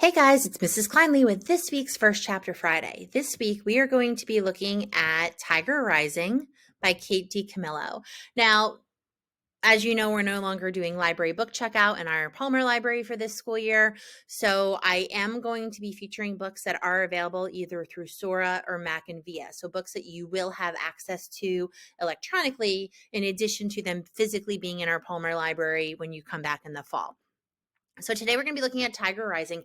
Hey guys, it's Mrs. Kleinley with this week's First Chapter Friday. This week we are going to be looking at Tiger Rising by Kate DiCamillo. Now, as you know, we're no longer doing library book checkout in our Palmer Library for this school year, so I am going to be featuring books that are available either through Sora or Mac and Via. So books that you will have access to electronically in addition to them physically being in our Palmer Library when you come back in the fall. So today we're going to be looking at Tiger Rising.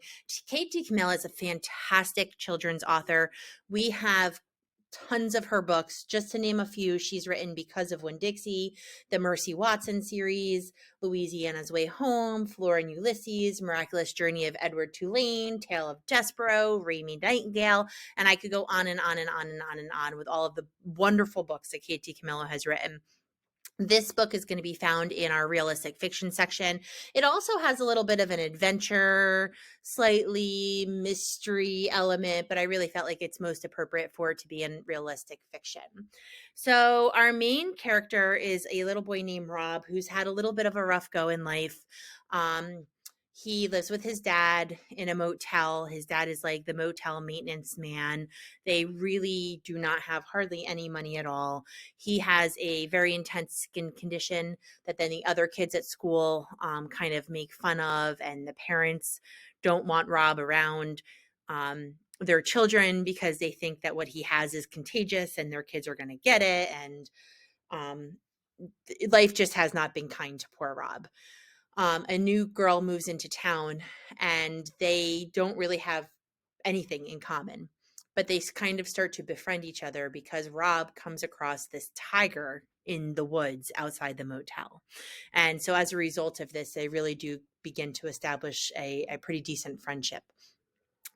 Kate DiCamillo is a fantastic children's author. We have tons of her books. Just to name a few, she's written Because of Winn-Dixie, the Mercy Watson series, Louisiana's Way Home, Flora and Ulysses, Miraculous Journey of Edward Tulane, Tale of Despero, Rainy Nightingale, and I could go on and on and on and on and on with all of the wonderful books that Kate DiCamillo has written. This book is going to be found in our realistic fiction section. It also has a little bit of an adventure, slightly mystery element, but I really felt like it's most appropriate for it to be in realistic fiction. So our main character is a little boy named Rob who's had a little bit of a rough go in life. He lives with his dad in a motel. His dad is like the motel maintenance man. They really do not have hardly any money at all. He has a very intense skin condition that then the other kids at school kind of make fun of, and the parents don't want Rob around their children because they think that what he has is contagious and their kids are going to get it. And life just has not been kind to poor Rob. A new girl moves into town and they don't really have anything in common, but they kind of start to befriend each other because Rob comes across this tiger in the woods outside the motel. And so as a result of this, they really do begin to establish a pretty decent friendship.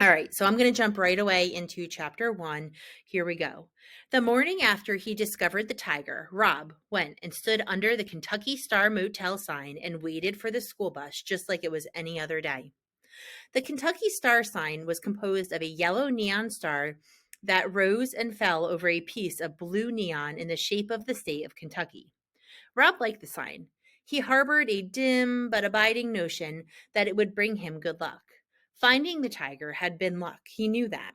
All right, so I'm going to jump right away into chapter 1. Here we go. The morning after he discovered the tiger, Rob went and stood under the Kentucky Star Motel sign and waited for the school bus just like it was any other day. The Kentucky Star sign was composed of a yellow neon star that rose and fell over a piece of blue neon in the shape of the state of Kentucky. Rob liked the sign. He harbored a dim but abiding notion that it would bring him good luck. Finding the tiger had been luck. He knew that.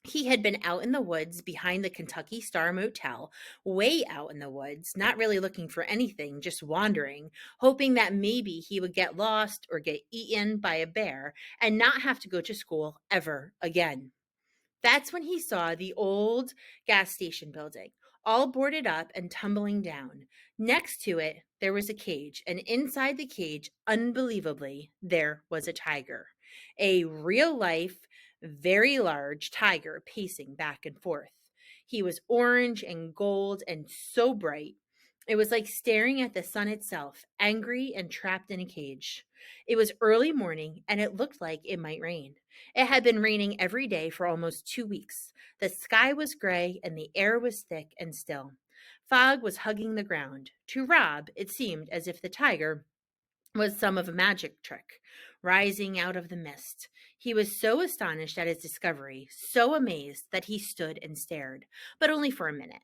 He had been out in the woods behind the Kentucky Star Motel, way out in the woods, not really looking for anything, just wandering, hoping that maybe he would get lost or get eaten by a bear and not have to go to school ever again. That's when he saw the old gas station building, all boarded up and tumbling down. Next to it, there was a cage, and inside the cage, unbelievably, there was a tiger. A real life, very large tiger pacing back and forth. He was orange and gold and so bright. It was like staring at the sun itself, angry and trapped in a cage. It was early morning, and it looked like it might rain. It had been raining every day for almost 2 weeks. The sky was gray, and the air was thick and still. Fog was hugging the ground. To Rob, it seemed as if the tiger was some of a magic trick, rising out of the mist. He was so astonished at his discovery, so amazed that he stood and stared, but only for a minute.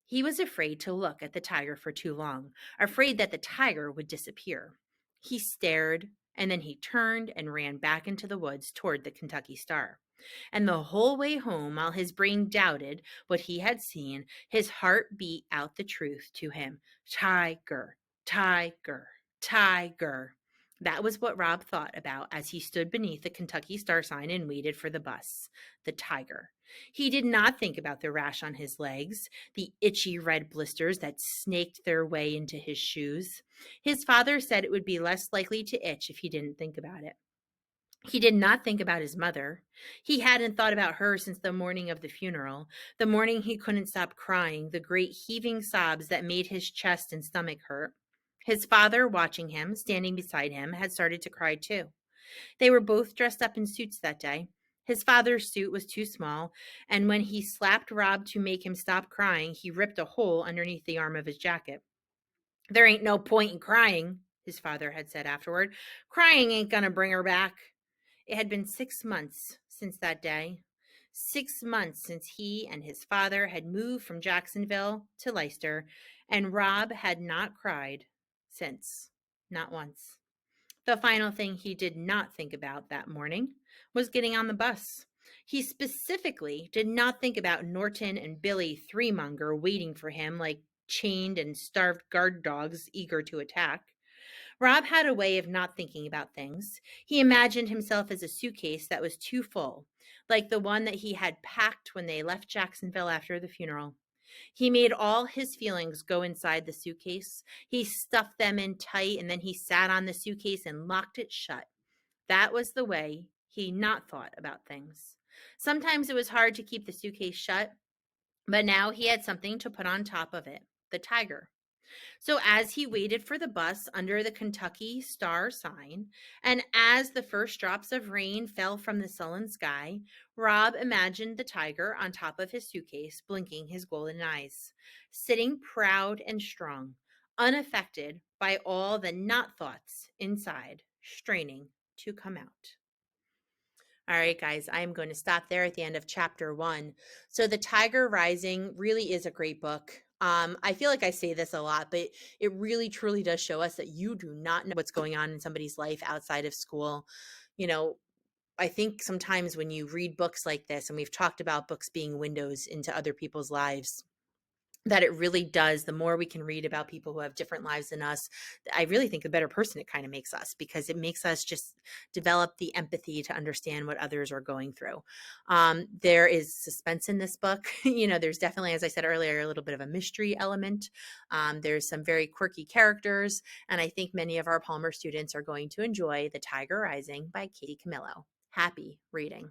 He was afraid to look at the tiger for too long, afraid that the tiger would disappear. He stared, and then he turned and ran back into the woods toward the Kentucky Star. And the whole way home, while his brain doubted what he had seen, his heart beat out the truth to him. Tiger, tiger, tiger. That was what Rob thought about as he stood beneath the Kentucky Star sign and waited for the bus. The tiger. He did not think about the rash on his legs, the itchy red blisters that snaked their way into his shoes. His father said it would be less likely to itch if he didn't think about it. He did not think about his mother. He hadn't thought about her since the morning of the funeral, the morning he couldn't stop crying, the great heaving sobs that made his chest and stomach hurt. His father, watching him, standing beside him, had started to cry too. They were both dressed up in suits that day. His father's suit was too small, and when he slapped Rob to make him stop crying, he ripped a hole underneath the arm of his jacket. "There ain't no point in crying," his father had said afterward. "Crying ain't gonna bring her back." It had been 6 months since that day. 6 months since he and his father had moved from Jacksonville to Leicester, and Rob had not cried since. Not once. The final thing he did not think about that morning was getting on the bus. He specifically did not think about Norton and Billy Threemonger waiting for him like chained and starved guard dogs eager to attack. Rob had a way of not thinking about things. He imagined himself as a suitcase that was too full, like the one that he had packed when they left Jacksonville after the funeral. He made all his feelings go inside the suitcase. He stuffed them in tight and then he sat on the suitcase and locked it shut. That was the way he not thought about things. Sometimes it was hard to keep the suitcase shut, but now he had something to put on top of it, the tiger. So as he waited for the bus under the Kentucky Star sign, and as the first drops of rain fell from the sullen sky, Rob imagined the tiger on top of his suitcase, blinking his golden eyes, sitting proud and strong, unaffected by all the not thoughts inside, straining to come out. All right, guys, I'm going to stop there at the end of chapter 1. So, The Tiger Rising really is a great book. I feel like I say this a lot, but it really truly does show us that you do not know what's going on in somebody's life outside of school. You know, I think sometimes when you read books like this, and we've talked about books being windows into other people's lives, that it really does. The more we can read about people who have different lives than us, I really think the better person it kind of makes us, because it makes us just develop the empathy to understand what others are going through. There is suspense in this book. There's definitely, as I said earlier, a little bit of a mystery element. There's some very quirky characters, and I think many of our Palmer students are going to enjoy The Tiger Rising by DiCamillo. Happy reading.